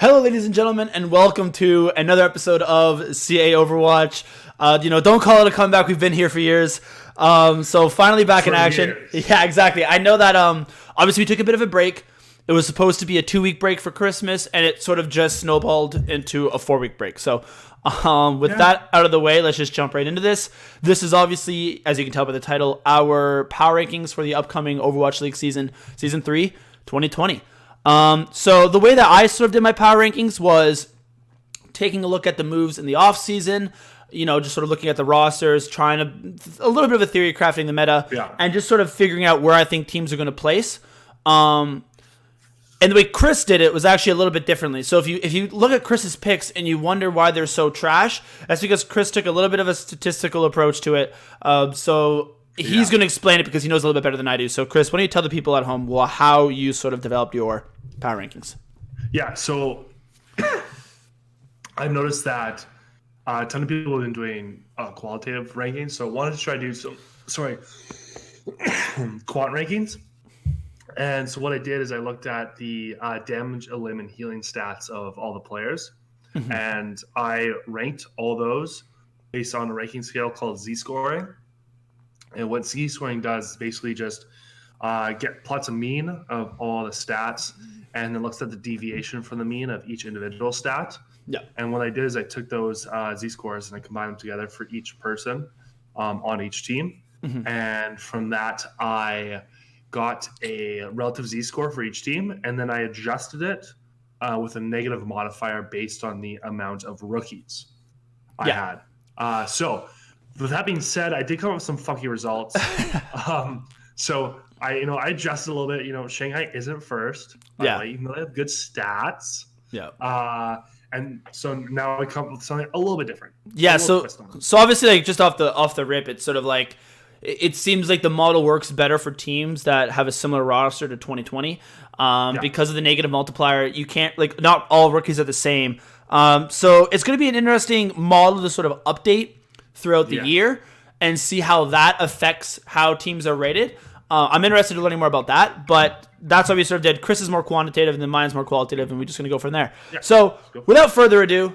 Hello, ladies and gentlemen, and welcome to another episode of CA Overwatch. Don't call it a comeback. We've been here for years. So finally back in action. Years. Yeah, exactly. I know that obviously we took a bit of a break. It was supposed to be a 2-week break for Christmas, and it sort of just snowballed into a 4-week break. So with that out of the way, let's just jump right into this. This is obviously, as you can tell by the title, our power rankings for the upcoming Overwatch League season 3, 2020. So the way that I sort of did my power rankings was taking a look at the moves in the off season, just sort of looking at the rosters, trying a little bit of a theory crafting the meta, and just sort of figuring out where I think teams are going to place. And the way Chris did it was actually a little bit differently. So if you look at Chris's picks and you wonder why they're so trash, that's because Chris took a little bit of a statistical approach to it. So he's going to explain it because he knows a little bit better than I do. So Chris, why don't you tell the people at home how you sort of developed your power rankings? Yeah, so I've noticed that a ton of people have been doing qualitative rankings. So I wanted to try to do quant rankings. And so what I did is I looked at the damage, elim, and healing stats of all the players. Mm-hmm. And I ranked all those based on a ranking scale called Z-scoring. And what Z-scoring does is basically just plots a mean of all the stats and then looks at the deviation from the mean of each individual stat. Yeah. And what I did is I took those Z-scores and I combined them together for each person on each team. Mm-hmm. And from that, I got a relative Z-score for each team, and then I adjusted it with a negative modifier based on the amount of rookies I had. So with that being said, I did come up with some funky results. So I adjusted a little bit. Shanghai isn't first, even though they have good stats. Yeah. And so now I come up with something a little bit different. Yeah. So obviously, just off the rip, it's sort of like it seems like the model works better for teams that have a similar roster to 2020 because of the negative multiplier. You can't not all rookies are the same. So it's going to be an interesting model to sort of update throughout the year and see how that affects how teams are rated. I'm interested in learning more about that, but that's what we sort of did. Chris is more quantitative and then mine's more qualitative, and we're just going to go from there. Yeah. So without further ado,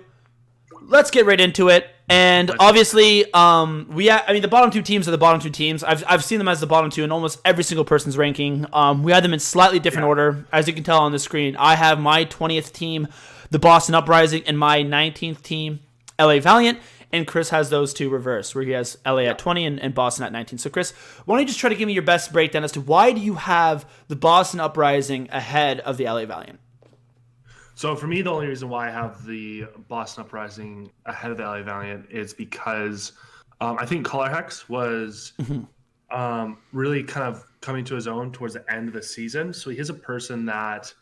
let's get right into it. And obviously, the bottom two teams are the bottom two teams. I've seen them as the bottom two in almost every single person's ranking. We had them in slightly different order. As you can tell on the screen, I have my 20th team, the Boston Uprising, and my 19th team, LA Valiant. And Chris has those two reversed, where he has LA at 20 and Boston at 19. So Chris, why don't you just try to give me your best breakdown as to why do you have the Boston Uprising ahead of the LA Valiant? So for me, the only reason why I have the Boston Uprising ahead of the LA Valiant is because I think Color Hex was really kind of coming to his own towards the end of the season. So he's a person that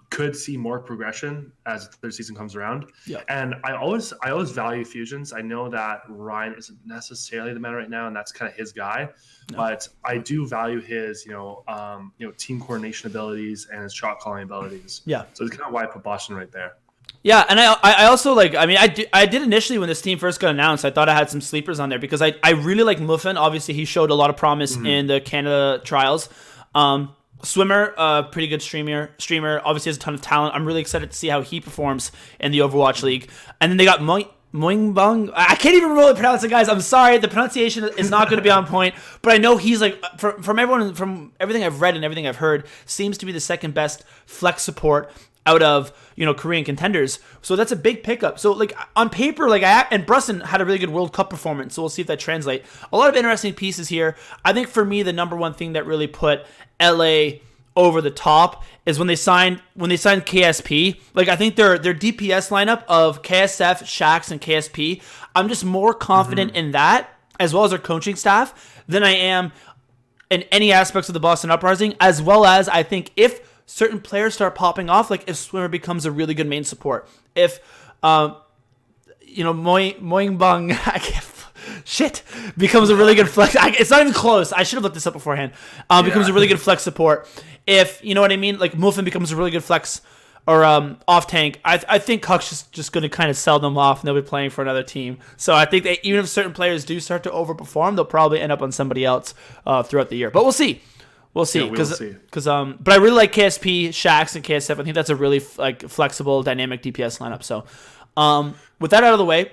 could see more progression as the third season comes around. Yeah. And I always value fusions. I know that Ryan isn't necessarily the meta right now, and that's kind of his guy. No. But I do value his, team coordination abilities and his shot calling abilities. Yeah. So it's kind of why I put Boston right there. Yeah, and I also I did initially when this team first got announced, I thought I had some sleepers on there because I really like Muffin. Obviously, he showed a lot of promise in the Canada trials. Swimmer, pretty good streamer. Obviously has a ton of talent. I'm really excited to see how he performs in the Overwatch League. And then they got Moingbong. I can't even remember pronounce it, guys. I'm sorry. The pronunciation is not going to be on point. But I know he's from everyone, from everything I've read and everything I've heard, seems to be the second best flex support out of Korean contenders. So that's a big pickup. So on paper, and Brusson had a really good World Cup performance. So we'll see if that translates. A lot of interesting pieces here. I think for me, the number one thing that really put LA over the top is when they signed KSP. I think their DPS lineup of KSF, Shax, and KSP. I'm just more confident in that, as well as their coaching staff, than I am in any aspects of the Boston Uprising. As well as I think if certain players start popping off, if Swimmer becomes a really good main support, if Moingbong becomes a really good flex. It's not even close. I should have looked this up beforehand. Becomes a really good flex support. If you know what I mean, Muffin becomes a really good flex or off tank. I think Huck's just going to kind of sell them off and they'll be playing for another team. So I think that even if certain players do start to overperform, they'll probably end up on somebody else throughout the year. But we'll see. We'll see, we'll see. But I really like KSP, Shaxx, and KSF. I think that's a really flexible, dynamic DPS lineup. So, with that out of the way,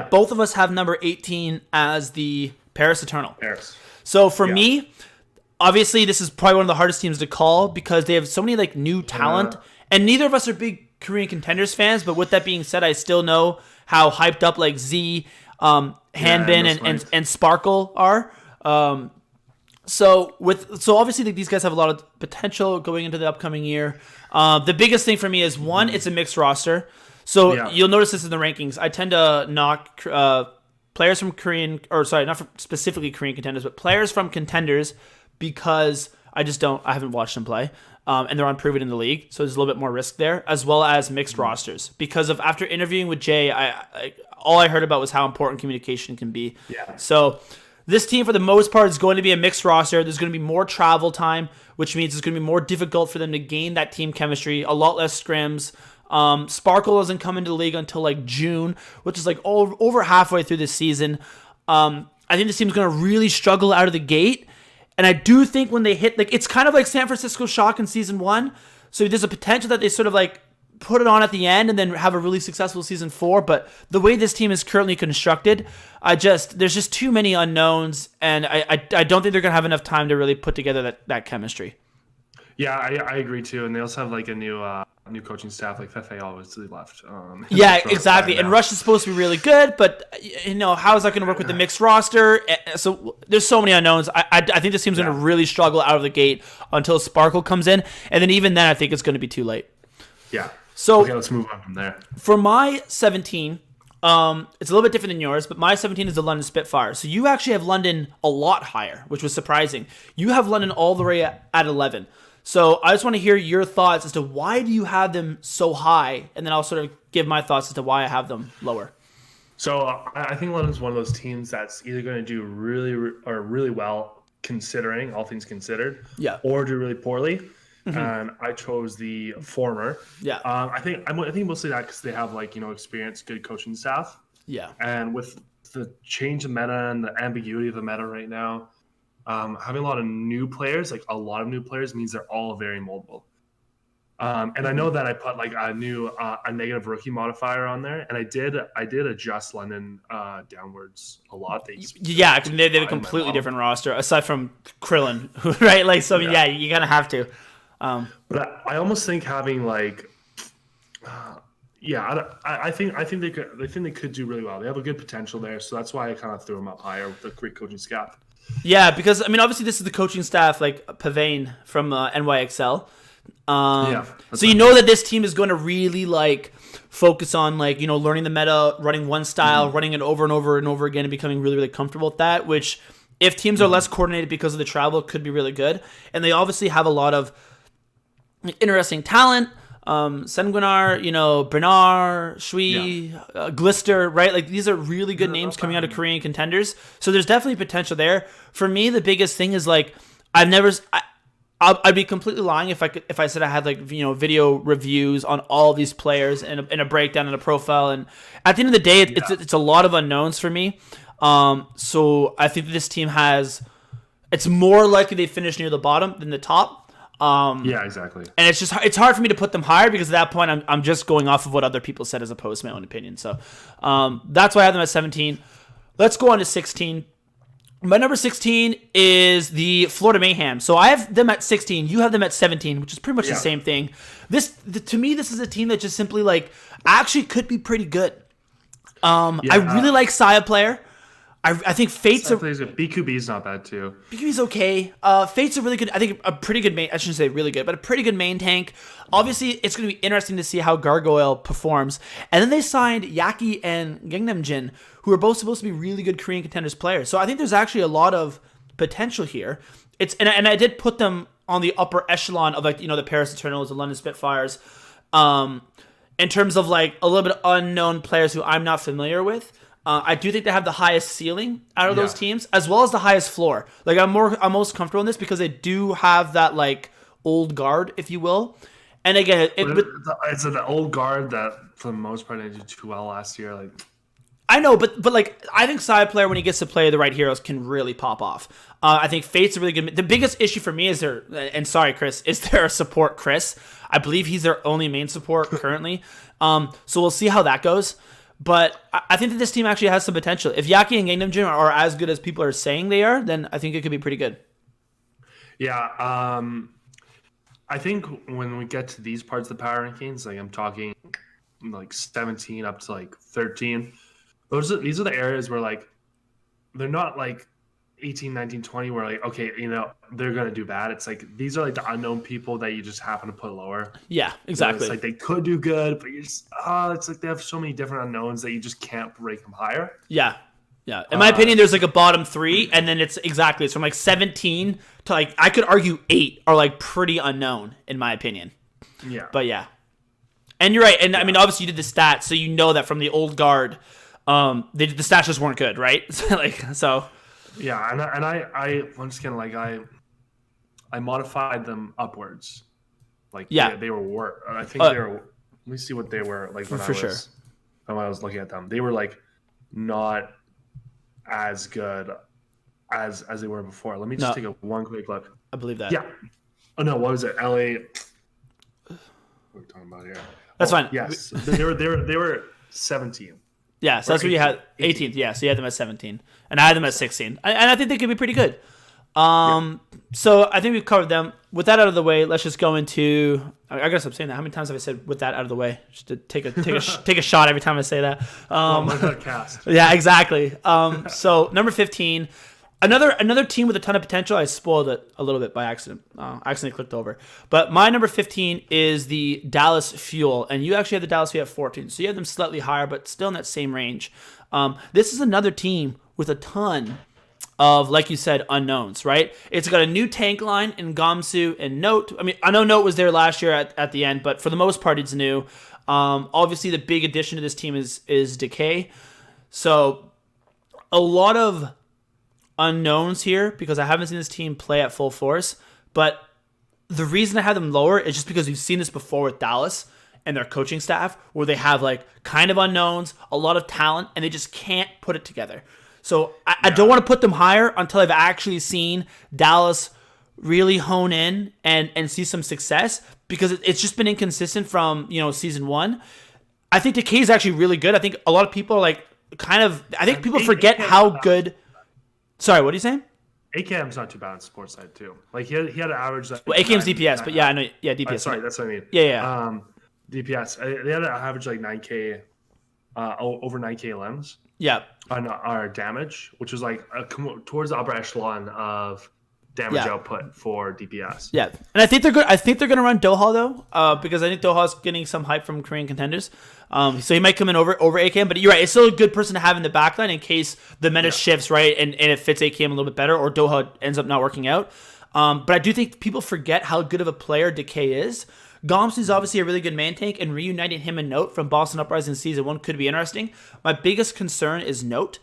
both of us have number 18 as the Paris Eternal. So for me, obviously this is probably one of the hardest teams to call because they have so many like new talent, and neither of us are big Korean Contenders fans. But with that being said, I still know how hyped up like Z, Hanbin, and Sparkle are. So obviously these guys have a lot of potential going into the upcoming year. The biggest thing for me is one, it's a mixed roster. So you'll notice this in the rankings. I tend to knock players from Korean, or sorry, not specifically Korean Contenders, but players from Contenders because I haven't watched them play. And they're unproven in the league, so there's a little bit more risk there, as well as mixed rosters. Because after interviewing with Jay, all I heard about was how important communication can be. Yeah. So this team, for the most part, is going to be a mixed roster. There's going to be more travel time, which means it's going to be more difficult for them to gain that team chemistry. A lot less scrims. Sparkle doesn't come into the league until like June, which is like over halfway through the season. I think this team's going to really struggle out of the gate. And I do think when they hit, like, it's kind of like San Francisco Shock in season 1. So there's a potential that they sort of like put it on at the end and then have a really successful season 4. But the way this team is currently constructed, there's just too many unknowns, and I don't think they're gonna have enough time to really put together that chemistry. Yeah, I agree too. And they also have like a new coaching staff. Like Fefe obviously left. Yeah, exactly. And Rush is supposed to be really good, but how is that going to work with the mixed roster? So there's so many unknowns. I think this team's going to really struggle out of the gate until Sparkle comes in, and then even then, I think it's going to be too late. Yeah. So okay, let's move on from there. For my 17, it's a little bit different than yours, but my 17 is the London Spitfire. So you actually have London a lot higher, which was surprising. You have London all the way at 11. So I just want to hear your thoughts as to why do you have them so high, and then I'll sort of give my thoughts as to why I have them lower. So I think London's one of those teams that's either going to do really well, considering all things considered, or do really poorly. And I chose the former. Yeah. I think mostly that because they have experienced, good coaching staff. Yeah. And with the change of meta and the ambiguity of the meta right now, having a lot of new players means they're all very moldable. And I know that I put like a negative rookie modifier on there, and I did adjust London downwards a lot. They have a completely different roster aside from Krillin, right? Like, so you kind of have to. But I almost think having I think they could do really well. They have a good potential there, so that's why I kind of threw them up higher with the great coaching staff. Yeah, because obviously this is the coaching staff like Pavane from NYXL. So you know that this team is going to really focus on learning the meta, running one style, running it over and over and over again, and becoming really, really comfortable with that. Which, if teams are less coordinated because of the travel, could be really good. And they obviously have a lot of interesting talent. Senguinar, Bernard, Shui, Glister, right? Like, these are really good names coming out of Korean Contenders. So there's definitely potential there. For me, the biggest thing is I'd be completely lying if I said I had video reviews on all of these players and a breakdown and a profile. And at the end of the day, it's a lot of unknowns for me. So I think that this team it's more likely they finish near the bottom than the top. Yeah, exactly. And it's hard for me to put them higher because at that point I'm just going off of what other people said as opposed to my own opinion. So that's why I have them at 17. Let's go on to 16. My number 16 is the Florida Mayhem. So I have them at 16. You have them at 17, which is pretty much the same thing. To me, this is a team that just simply actually could be pretty good. I really like Saya player. I think Fate's BQB's not bad too. BQB's okay. Fate's a really good, I think a pretty good main, I shouldn't say really good, but a pretty good main tank. Obviously, it's going to be interesting to see how Gargoyle performs. And then they signed Yaki and Gangnam Jin, who are both supposed to be really good Korean Contenders players. So I think there's actually a lot of potential here. And I did put them on the upper echelon of the Paris Eternals, the London Spitfires, in terms of a little bit of unknown players who I'm not familiar with. I do think they have the highest ceiling out of those teams, as well as the highest floor. I'm most comfortable in this because they do have that old guard, if you will. And again, it's an old guard that for the most part they did too well last year. I know, but like I think side player when he gets to play the right heroes can really pop off. I think Fate's a really good. The biggest issue for me is sorry, Chris, is there a support Chris? I believe he's their only main support currently. So we'll see how that goes. But I think that this team actually has some potential. If Yaki and Gangnam Jin are as good as people are saying they are, then I think it could be pretty good. Yeah, I think when we get to these parts of the power rankings, like I'm talking like 17 up to like 13, these are the areas where like they're not like 18, 19, 20 where like, okay, they're going to do bad. It's like these are like the unknown people that you just happen to put lower. Yeah, exactly. It's like they could do good, but you're just, it's like they have so many different unknowns that you just can't rank them higher. Yeah. Yeah. In my opinion, there's like a bottom 3, and then it's from like 17 to like, I could argue 8 are like pretty unknown in my opinion. Yeah. But yeah. And you're right. And I mean, obviously you did the stats, so you know that from the old guard, the stats just weren't good, right? so. Yeah, and I once again, like I modified them upwards. Like they were I think they were. Let me see what they were like when I was looking at them. They were like not as good as they were before. Let me just take one quick look. I believe that. Yeah. Oh no, what was it? LA. What are we talking about here? That's fine. Yes, they were 17. Yeah, so that's what you had. 18th, yeah. So you had them at 17, and I had them at 16, and I think they could be pretty good. So I think we've covered them. With that out of the way, let's just go into. I gotta stop saying that. How many times have I said "with that out of the way"? Just to take a shot every time I say that. Cast. Yeah, exactly. So number 15, another team with a ton of potential. I spoiled it a little bit by accident. I accidentally clicked over. But my number 15 is the Dallas Fuel, and you actually have the Dallas Fuel at 14, so you have them slightly higher, but still in that same range. This is another team with a ton of, like you said, unknowns, right? It's got a new tank line in Gamsu and Note. I mean, I know Note was there last year at the end, but for the most part, it's new. Obviously, the big addition to this team is Decay. So a lot of unknowns here because I haven't seen this team play at full force. But the reason I have them lower is just because we've seen this before with Dallas and their coaching staff, where they have like kind of unknowns, a lot of talent, and they just can't put it together. So I don't want to put them higher until I've actually seen Dallas really hone in and see some success, because it's just been inconsistent from season 1. I think Decay is actually really good. I think a lot of people are like I think people forget how good. Sorry, what are you saying? AKM's not too bad on the sports side too. Like he had an average. Like, AKM's DPS, but yeah, I know. Yeah, DPS. Sorry, that's what I mean. Yeah. DPS. They had an average like 9K, over 9K limbs. Yeah. On our damage, which was like towards the upper echelon of damage output for DPS. Yeah, and I think they're good. I think they're going to run Doha though, because I think Doha's getting some hype from Korean contenders. So he might come in over AKM, but you're right. It's still a good person to have in the backline in case the meta shifts, right, and it fits AKM a little bit better, or Doha ends up not working out. But I do think people forget how good of a player Decay is. Goms is obviously a really good main tank, and reuniting him and Note from Boston Uprising Season 1 could be interesting. My biggest concern is Note.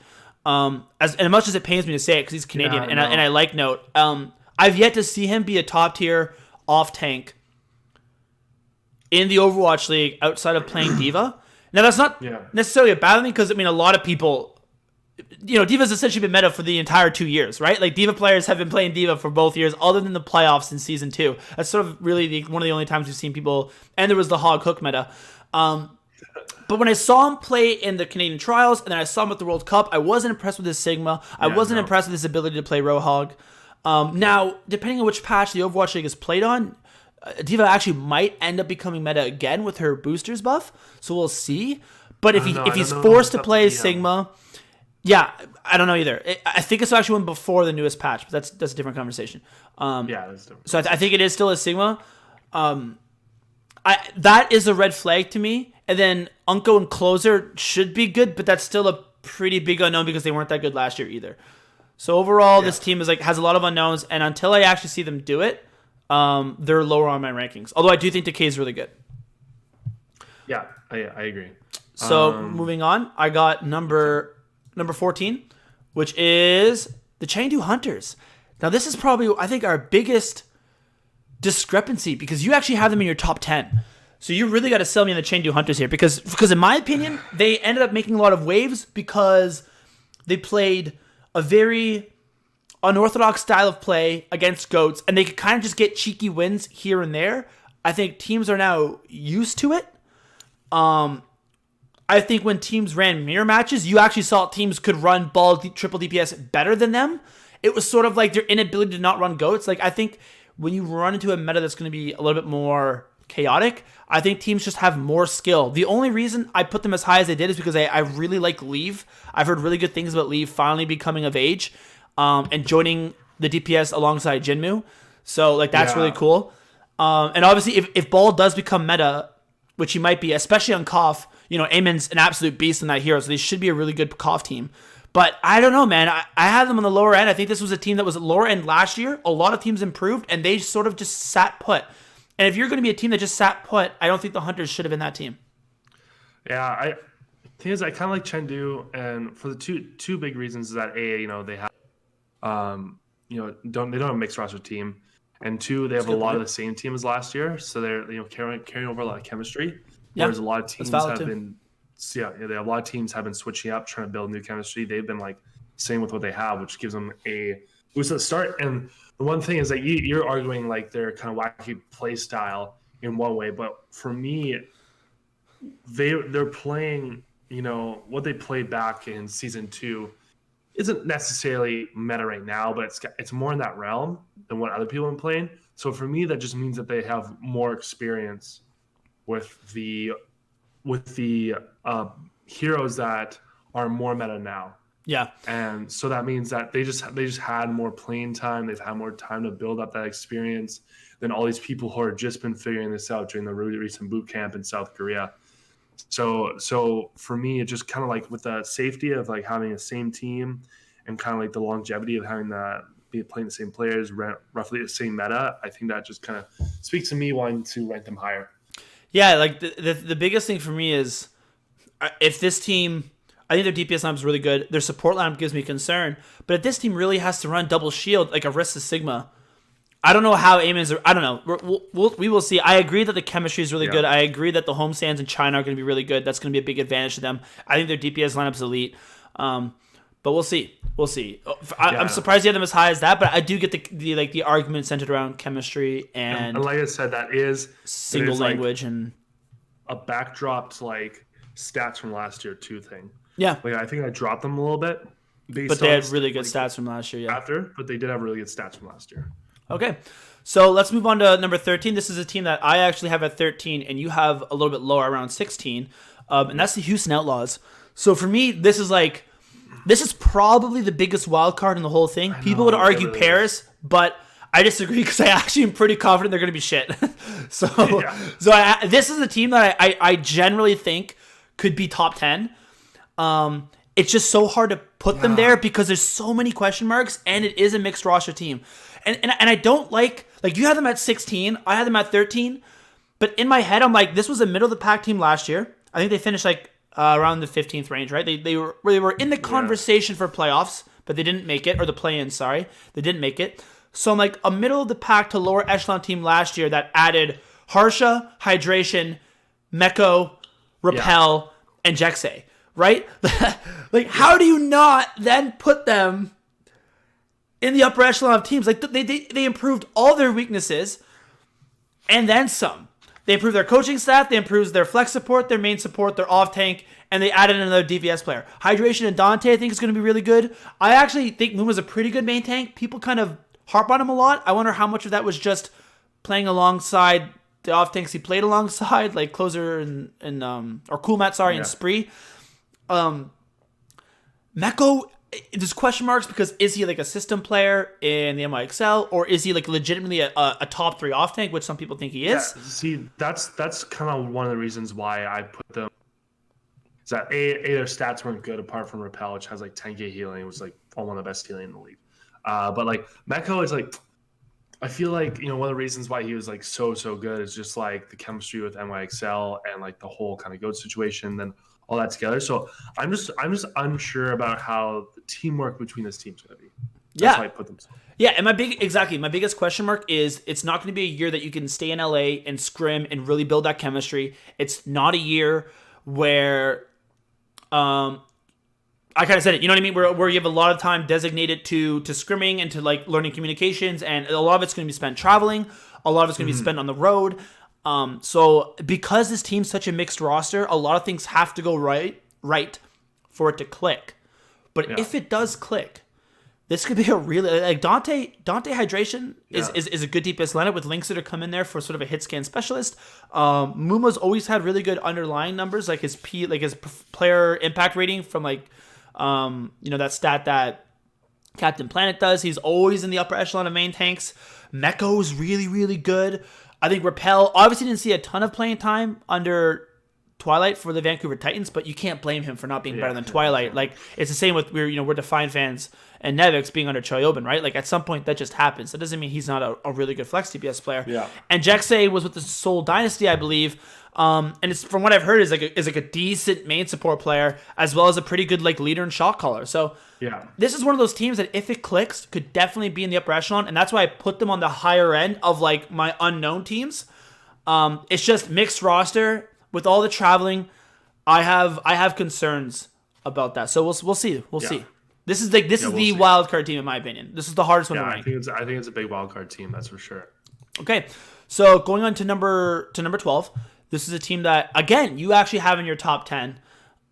As much as it pains me to say it because he's Canadian, and I like Note, I've yet to see him be a top tier off tank in the Overwatch League outside of playing D.Va. Now that's not necessarily a bad thing, because I mean a lot of people, D.Va's essentially been meta for the entire 2 years, right? Like D.Va players have been playing D.Va for both years, other than the playoffs in season 2. That's sort of really one of the only times we've seen people, and there was the Hog Hook meta. But when I saw him play in the Canadian trials, and then I saw him at the World Cup, I wasn't impressed with his Sigma. I wasn't impressed with his ability to play Roadhog. Now, depending on which patch the Overwatch League is played on, D.Va actually might end up becoming meta again with her boosters buff, so we'll see. But if he's forced to play Sigma, I don't know either. I think it's actually one before the newest patch, but that's a different conversation. That's different. So I think it is still a Sigma. That is a red flag to me. And then Unko and Closer should be good, but that's still a pretty big unknown because they weren't that good last year either. So overall, this team has a lot of unknowns, and until I actually see them do it, they're lower on my rankings. Although I do think Decay is really good. Yeah, I agree. So moving on, I got number 14, which is the Chengdu Hunters. Now this is probably, I think, our biggest discrepancy, because you actually have them in your top 10. So you really got to sell me on the Chengdu Hunters here because in my opinion, they ended up making a lot of waves because they played a very unorthodox style of play against GOATs, and they could kind of just get cheeky wins here and there. I think teams are now used to it. I think when teams ran mirror matches, you actually saw teams could run triple DPS better than them. It was sort of like their inability to not run GOATs. Like, I think when you run into a meta that's going to be a little bit more chaotic, I think teams just have more skill. The only reason I put them as high as they did is because I really like Leave. I've heard really good things about Leave finally becoming of age and joining the DPS alongside Jinmu. So, like, that's really cool. And obviously, if Ball does become meta, which he might be, especially on KOF, you know, Eamon's an absolute beast in that hero, so they should be a really good KOF team. But I don't know, man. I had them on the lower end. I think this was a team that was at lower end last year. A lot of teams improved, and they sort of just sat put. And if you're going to be a team that just sat put, I don't think the Hunters should have been that team. Yeah, thing is, I kind of like Chengdu, and for the two big reasons is that you know, they have, they don't have a mixed roster team, and two, they have a lot of the same team as last year, so they're, you know, carrying over a lot of chemistry. Whereas a lot of teams have been, a lot of teams have been switching up, trying to build new chemistry. They've been like staying with what they have, which gives them a boost at the start. And the one thing is that you're arguing like their kind of wacky play style in one way, but for me, they're playing, you know, what they played back in season 2 isn't necessarily meta right now, but it's more in that realm than what other people have been playing. So for me, that just means that they have more experience with the heroes that are more meta now. Yeah. And so that means that they just had more playing time. They've had more time to build up that experience than all these people who have just been figuring this out during the really recent boot camp in South Korea. So for me, it just kind of like with the safety of like having the same team and kind of like the longevity of having playing the same players, roughly the same meta, I think that just kind of speaks to me wanting to rank them higher. Yeah, like the biggest thing for me is if this team, I think their DPS lineup is really good. Their support lineup gives me concern, but if this team really has to run double shield like Arista Sigma, I don't know how Eamon's. I don't know. We will see. I agree that the chemistry is really good. I agree that the homestands in China are going to be really good. That's going to be a big advantage to them. I think their DPS lineup's elite. But we'll see. We'll see. I'm surprised you have them as high as that, but I do get the argument centered around chemistry and like I said, that is single language like and a backdrop to like stats from last year too thing. Yeah, like I think I dropped them a little bit, but they had really good stats from last year. Yeah, but they did have really good stats from last year. Okay, so let's move on to number 13. This is a team that I actually have at 13, and you have a little bit lower, around 16, and that's the Houston Outlaws. So for me, this is probably the biggest wild card in the whole thing. People would argue Paris, but I disagree because I actually am pretty confident they're going to be shit. This is a team that I generally think could be top 10. It's just so hard to put them there because there's so many question marks, and it is a mixed roster team. And I don't like you had them at 16, I had them at 13, but in my head I'm like, this was a middle of the pack team last year. I think they finished around the 15th range, right? They were in the conversation for playoffs, but they didn't make it, or the play-in, sorry. They didn't make it. So I'm like a middle of the pack to lower echelon team last year that added Harsha, Hydration, Meko, Repel, and Jexay, right? How do you not then put them in the upper echelon of teams? Like they improved all their weaknesses and then some. They improved their coaching staff, they improved their flex support, their main support, their off tank, and they added another DPS player. Hydration and Dante I think is going to be really good. I actually think Muma's a pretty good main tank. People kind of harp on him a lot. I wonder how much of that was just playing alongside the off tanks he played alongside, like Closer and or Coolmat, and Spree. Meko, there's question marks because is he like a system player in the NYXL, or is he like legitimately a top 3 off tank, which some people think he is? Yeah, see, that's kind of one of the reasons why I put them. Is that their stats weren't good apart from Repel, which has like 10k healing. It was like one of the best healing in the league. But like Meko is like, I feel like, you know, one of the reasons why he was like so good is just like the chemistry with NYXL and like the whole kind of GOAT situation, then all that together. So I'm just unsure about how the teamwork between this team's going to be. That's how I put them. Yeah, and my biggest question mark is it's not going to be a year that you can stay in LA and scrim and really build that chemistry. It's not a year where I kind of said it, you know what I mean? Where you have a lot of time designated to scrimming and to like learning communications, and a lot of it's going to be spent traveling. A lot of it's going to be spent on the road. So because this team's such a mixed roster, a lot of things have to go right for it to click. But if it does click, this could be a really like Dante Hydration is a good DPS lineup with links that are come in there for sort of a hit scan specialist. Muma's always had really good underlying numbers, like his player impact rating from like that stat that Captain Planet does. He's always in the upper echelon of main tanks. Meko's really, really good. I think Repel obviously didn't see a ton of playing time under Twilight for the Vancouver Titans, but you can't blame him for not being better than Twilight. Like it's the same with we're Defiant fans and Nevix being under Choyobin, right? Like at some point that just happens. That doesn't mean he's not a really good flex DPS player. Yeah. And Jexay was with the Seoul Dynasty, I believe. And it's from what I've heard is like a decent main support player as well as a pretty good like leader and shot caller. So this is one of those teams that if it clicks could definitely be in the upper echelon, and that's why I put them on the higher end of like my unknown teams. It's just mixed roster with all the traveling. I have concerns about that. So we'll see. We'll see. This is the wild card team in my opinion. This is the hardest one to rank. I think it's a big wild card team, that's for sure. Okay. So going on to number 12. This is a team that, again, you actually have in your top 10.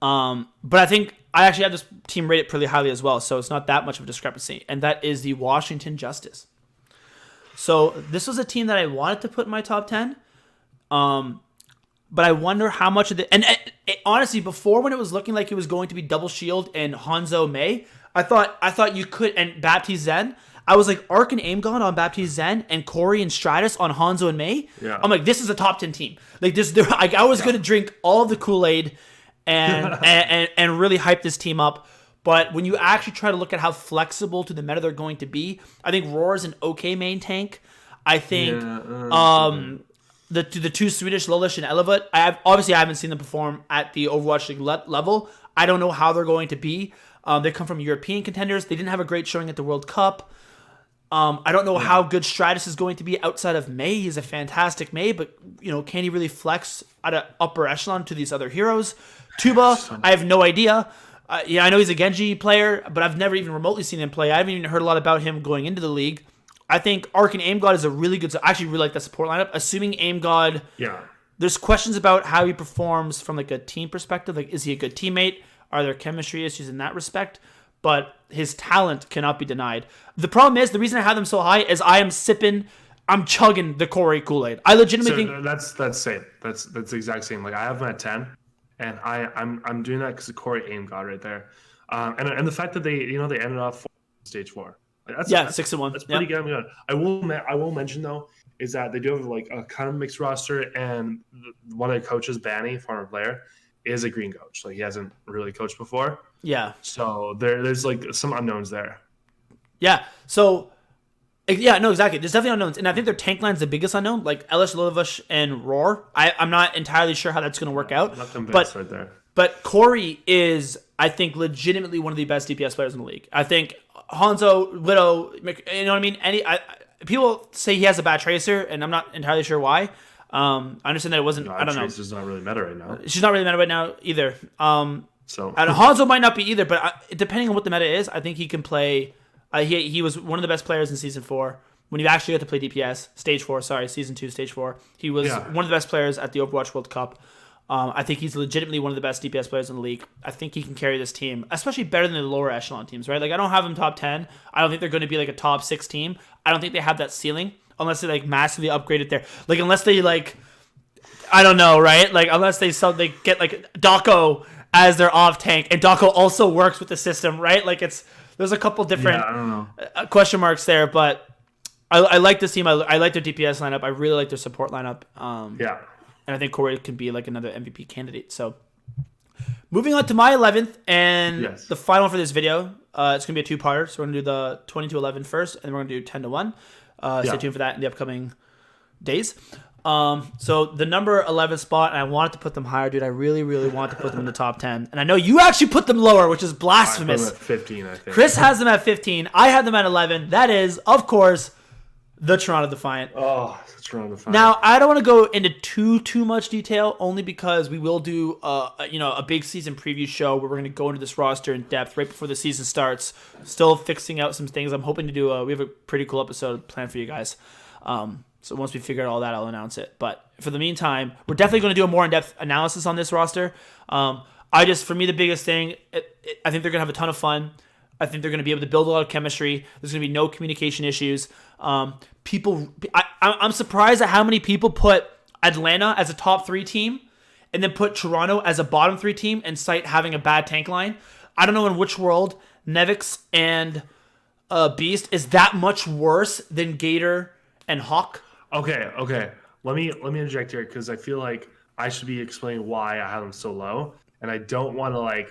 But I think I actually have this team rated pretty highly as well, so it's not that much of a discrepancy. And that is the Washington Justice. So this was a team that I wanted to put in my top 10. But I wonder how much of the... And honestly, before when it was looking like it was going to be Double Shield and Hanzo May, I thought you could... And Baptiste Zen... I was like Arc and Aimgon on Baptiste Zen and Corey and Stratus on Hanzo and May. Yeah. I'm like, this is a top 10 team. Like this, I was gonna drink all of the Kool-Aid and really hype this team up. But when you actually try to look at how flexible to the meta they're going to be, I think Roar is an okay main tank. I think the two Swedish Lolish and Elevate, I haven't seen them perform at the Overwatch League level. I don't know how they're going to be. They come from European contenders. They didn't have a great showing at the World Cup. I don't know how good Stratus is going to be outside of May. He's a fantastic May, but can he really flex at an upper echelon to these other heroes? Tuba, I have no idea. I know he's a Genji player, but I've never even remotely seen him play. I haven't even heard a lot about him going into the league. I think Arc and Aim God is a really good... I actually really like that support lineup. Assuming Aim God... Yeah. There's questions about how he performs from like a team perspective. Like, is he a good teammate? Are there chemistry issues in that respect? But his talent cannot be denied. The problem is, the reason I have them so high is I'm chugging the Corey Kool-Aid. I legitimately think... That's same. That's the exact same. Like, I have them at 10, and I'm doing that because of Corey Aim God right there. And the fact that they ended off stage 4. That's 6-1. That's pretty good. I will mention though is that they do have like a kind of mixed roster, and one of their coaches, Banny, former player, is a green coach. Like he hasn't really coached before. Yeah. So there's like some unknowns there. Yeah. So no, exactly. There's definitely unknowns, and I think their tank line's the biggest unknown. Like Elish Lovash and Roar. I'm not entirely sure how that's going to work out. Not convinced right there. But Corey is, I think, legitimately one of the best DPS players in the league. I think Hanzo, Widow, you know what I mean? People say he has a bad tracer, and I'm not entirely sure why. I understand that it wasn't. I don't know. Tracer's not really meta right now. She's not really meta right now either. And Hanzo might not be either, but depending on what the meta is, I think he can play. He was one of the best players in Season 4. When you actually got to play DPS, Season 2, Stage 4. He was one of the best players at the Overwatch World Cup. I think he's legitimately one of the best DPS players in the league. I think he can carry this team, especially better than the lower echelon teams, right? Like, I don't have them top 10. I don't think they're going to be like a top 6 team. I don't think they have that ceiling unless they like massively upgrade it there. Like, unless they like, I don't know, right? Like, unless they get like Dako as their off tank, and Dako also works with the system, right? Like, there's a couple different question marks there, but I like this team. I like their DPS lineup. I really like their support lineup. And I think Corey can be like another MVP candidate. So moving on to my 11th and the final for this video. It's going to be a two-parter. So we're going to do the 20 to 11 first, and then we're going to do 10 to 1. Stay tuned for that in the upcoming days. So the number 11 spot, and I wanted to put them higher, dude. I really, really want to put them in the top 10. And I know you actually put them lower, which is blasphemous. I put them at 15, I think. Chris has them at 15. I had them at 11. That is, of course, the Toronto Defiant. Oh, the Toronto Defiant. Now, I don't want to go into too much detail, only because we will do a big season preview show where we're going to go into this roster in depth right before the season starts. Still fixing out some things. I'm hoping to do we have a pretty cool episode planned for you guys. So once we figure out all that, I'll announce it. But for the meantime, we're definitely going to do a more in-depth analysis on this roster. For me, the biggest thing, I think they're going to have a ton of fun. I think they're going to be able to build a lot of chemistry. There's going to be no communication issues. I'm surprised at how many people put Atlanta as a top 3 team and then put Toronto as a bottom 3 team and cite having a bad tank line. I don't know in which world Nevix and Beast is that much worse than Gator and Hawk. Okay. Let me interject here because I feel like I should be explaining why I have them so low, and I don't want to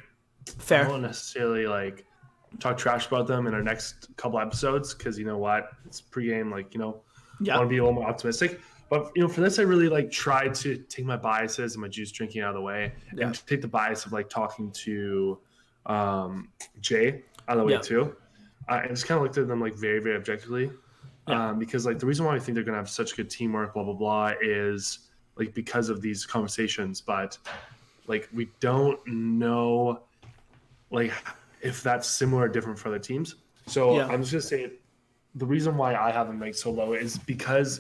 Fair. I don't necessarily talk trash about them in our next couple episodes because you know what, it's pregame. I want to be a little more optimistic. But for this, I really try to take my biases and my juice drinking out of the way, and take the bias of talking to Jay out of the way too, and just kind of looked at them very, very objectively. Because the reason why I think they're going to have such good teamwork, blah, blah, blah, is because of these conversations. But we don't know if that's similar or different for other teams. So I'm just going to say the reason why I have them ranked so low is because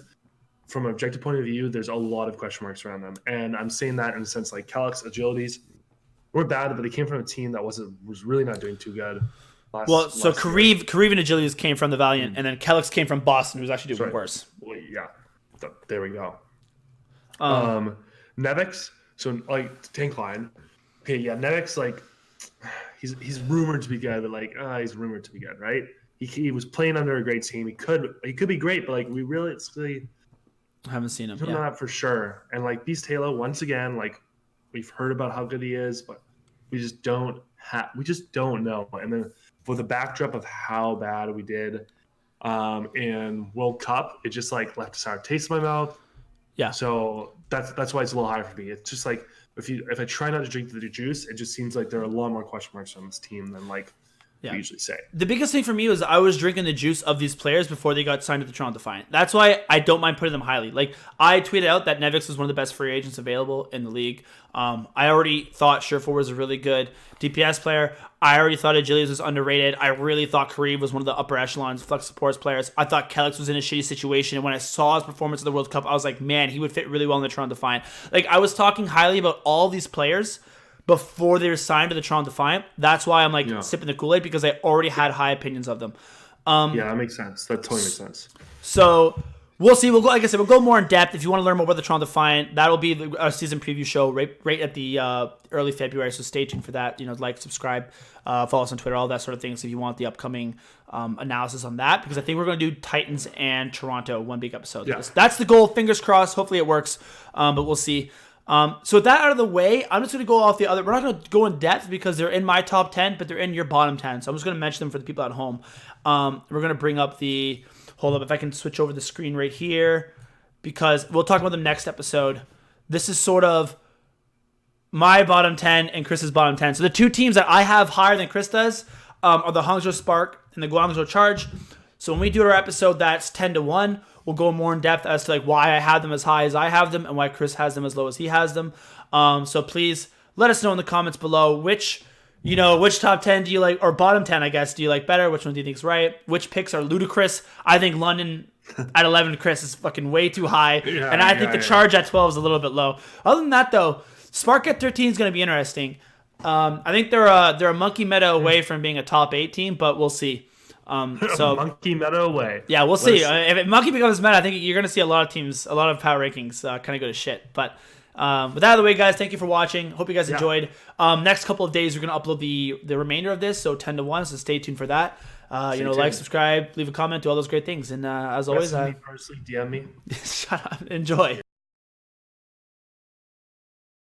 from an objective point of view, there's a lot of question marks around them. And I'm saying that in a sense Kellex, Agilities were bad, but they came from a team that was really not doing too good. Kareev and Agilities came from the Valiant, and then Kellex came from Boston, who was actually doing worse. Well, yeah, there we go. Nevix, so tank line. Okay, yeah, Nevix, he's rumored to be good, but he's rumored to be good, right? He was playing under a great team. He could be great, but we realistically haven't seen him. Don't know that for sure. And Beast Halo, once again, we've heard about how good he is, but we just don't know. And then with the backdrop of how bad we did in World Cup, it just left a sour taste in my mouth. Yeah. So that's why it's a little higher for me. It's just if I try not to drink the juice, it just seems like there are a lot more question marks on this team than we usually say. The biggest thing for me was I was drinking the juice of these players before they got signed to the Toronto Defiant. That's why I don't mind putting them highly. I tweeted out that Nevix was one of the best free agents available in the league. I already thought Surefour was a really good DPS player. I already thought Agilities was underrated. I really thought Kareev was one of the upper echelons flex supports players. I thought Kellex was in a shitty situation. And when I saw his performance in the World Cup, I was like, man, he would fit really well in the Toronto Defiant. I was talking highly about all these players before they were signed to the Toronto Defiant. That's why I'm sipping the Kool-Aid, because I already had high opinions of them. That makes sense. That totally makes sense. So we'll see. We'll go more in depth. If you want to learn more about the Toronto Defiant, that'll be a season preview show right at the early February. So stay tuned for that. Subscribe, follow us on Twitter, all that sort of things. If you want the upcoming analysis on that, because I think we're going to do Titans and Toronto one big episode. Yeah. That's the goal. Fingers crossed. Hopefully it works. But we'll see. So with that out of the way, I'm just going to go off the other. We're not going to go in depth because they're in my top 10, but they're in your bottom 10. So I'm just going to mention them for the people at home. We're going to bring up hold up, if I can switch over the screen right here, because we'll talk about them next episode. This is sort of my bottom 10 and Chris's bottom 10. So the two teams that I have higher than Chris does are the Hangzhou Spark and the Guangzhou Charge. So when we do our episode that's 10-1, we'll go more in depth as to why I have them as high as I have them and why Chris has them as low as he has them. So please let us know in the comments below which top 10 do you like, or bottom 10, I guess, do you like better? Which one do you think is right? Which picks are ludicrous? I think London at 11, Chris, is fucking way too high. And I think the Charge at 12 is a little bit low. Other than that, though, Spark at 13 is going to be interesting. I think they're a monkey meta away from being a top 8 team, but we'll see. So monkey meta away. Yeah, we'll see. If monkey becomes meta, I think you're going to see a lot of teams, a lot of power rankings kind of go to shit. But with that out of the way, guys, thank you for watching. Hope you guys enjoyed. Next couple of days, we're going to upload the remainder of this, so 10-1. So stay tuned for that. Like, subscribe, leave a comment, do all those great things. And as always, personally, DM me. Shut up. Enjoy.